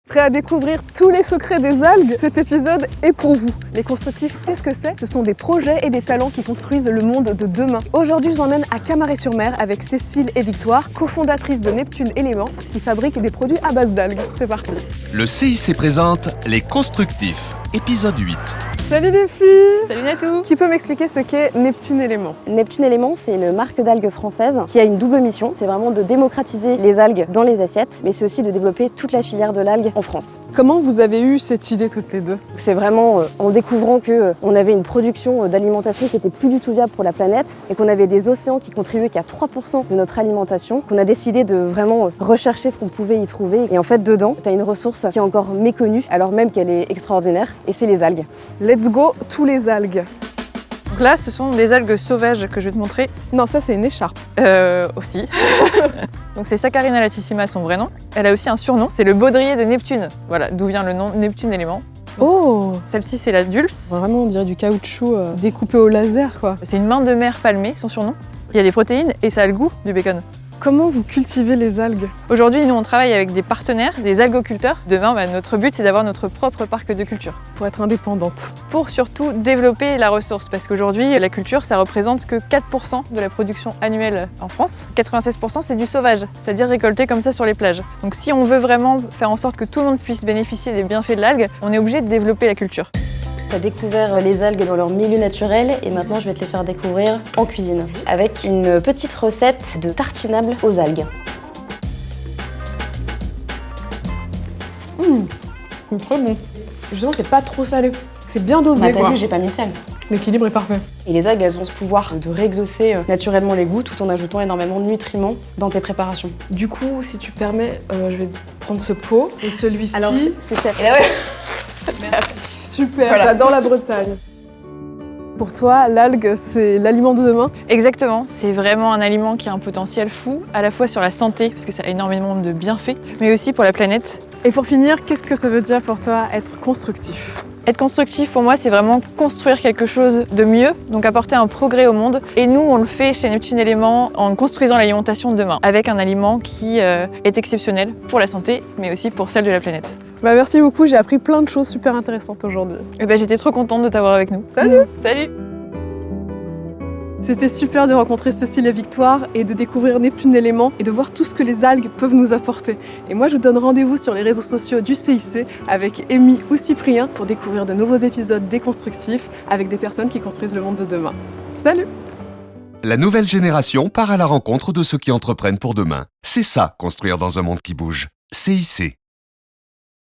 Prêt à découvrir tous les secrets des algues? Cet épisode est pour vous. Les constructifs, qu'est-ce que c'est? Ce sont des projets et des talents qui construisent le monde de demain. Aujourd'hui, je vous emmène à Camaret-sur-Mer avec Cécile et Victoire, cofondatrices de Neptune Éléments, qui fabriquent des produits à base d'algues. C'est parti. Le CIC présente Les Constructifs, épisode 8. Salut les filles! Salut Natou! Qui peut m'expliquer ce qu'est Neptune Éléments? Neptune Éléments, c'est une marque d'algues française qui a une double mission. C'est vraiment de démocratiser les algues dans les assiettes, mais c'est aussi de développer toute la filière de l'algue en France. Comment vous avez eu cette idée toutes les deux? C'est vraiment en découvrant qu'on avait une production d'alimentation qui était plus du tout viable pour la planète et qu'on avait des océans qui contribuaient qu'à 3% de notre alimentation, qu'on a décidé de vraiment rechercher ce qu'on pouvait y trouver. Et en fait, dedans, tu as une ressource qui est encore méconnue, alors même qu'elle est extraordinaire, et c'est les algues. Let's go, tous les algues. Donc là, ce sont des algues sauvages que je vais te montrer. Non, ça c'est une écharpe. Aussi. Donc c'est Saccharina latissima, son vrai nom. Elle a aussi un surnom, c'est le baudrier de Neptune. Voilà, d'où vient le nom Neptune Éléments. Oh! Celle-ci, c'est la dulce. Vraiment, on dirait du caoutchouc découpé au laser, quoi. C'est une main de mer palmée, son surnom. Il y a des protéines et ça a le goût du bacon. Comment vous cultivez les algues? Aujourd'hui, nous, on travaille avec des partenaires, des algoculteurs. Demain, notre but, c'est d'avoir notre propre parc de culture. Pour être indépendante. Pour surtout développer la ressource, parce qu'aujourd'hui, la culture, ça représente que 4% de la production annuelle en France. 96%, c'est du sauvage, c'est-à-dire récolté comme ça sur les plages. Donc si on veut vraiment faire en sorte que tout le monde puisse bénéficier des bienfaits de l'algue, on est obligé de développer la culture. Tu as découvert les algues dans leur milieu naturel et maintenant je vais te les faire découvrir en cuisine avec une petite recette de tartinable aux algues. C'est très bon. Justement, c'est pas trop salé. C'est bien dosé, T'as quoi. vu, j'ai pas mis de sel. L'équilibre est parfait. Et les algues, elles ont ce pouvoir de réexaucer naturellement les goûts tout en ajoutant énormément de nutriments dans tes préparations. Du coup, si tu permets, je vais prendre ce pot et celui-ci. Alors, c'est ça. Et là, ouais. Merci. Super, Voilà. J'adore la Bretagne. Pour toi, l'algue, c'est l'aliment de demain? Exactement, c'est vraiment un aliment qui a un potentiel fou, à la fois sur la santé, parce que ça a énormément de bienfaits, mais aussi pour la planète. Et pour finir, qu'est-ce que ça veut dire pour toi être constructif? Être constructif, pour moi, c'est vraiment construire quelque chose de mieux, donc apporter un progrès au monde. Et nous, on le fait chez Neptune Éléments en construisant l'alimentation de demain, avec un aliment qui est exceptionnel pour la santé, mais aussi pour celle de la planète. Bah merci beaucoup, j'ai appris plein de choses super intéressantes aujourd'hui. Et j'étais trop contente de t'avoir avec nous. Salut! Salut! C'était super de rencontrer Cécile et Victoire et de découvrir Neptune Éléments et de voir tout ce que les algues peuvent nous apporter. Et moi, je vous donne rendez-vous sur les réseaux sociaux du CIC avec Amy ou Cyprien pour découvrir de nouveaux épisodes déconstructifs avec des personnes qui construisent le monde de demain. Salut! La nouvelle génération part à la rencontre de ceux qui entreprennent pour demain. C'est ça, construire dans un monde qui bouge. CIC.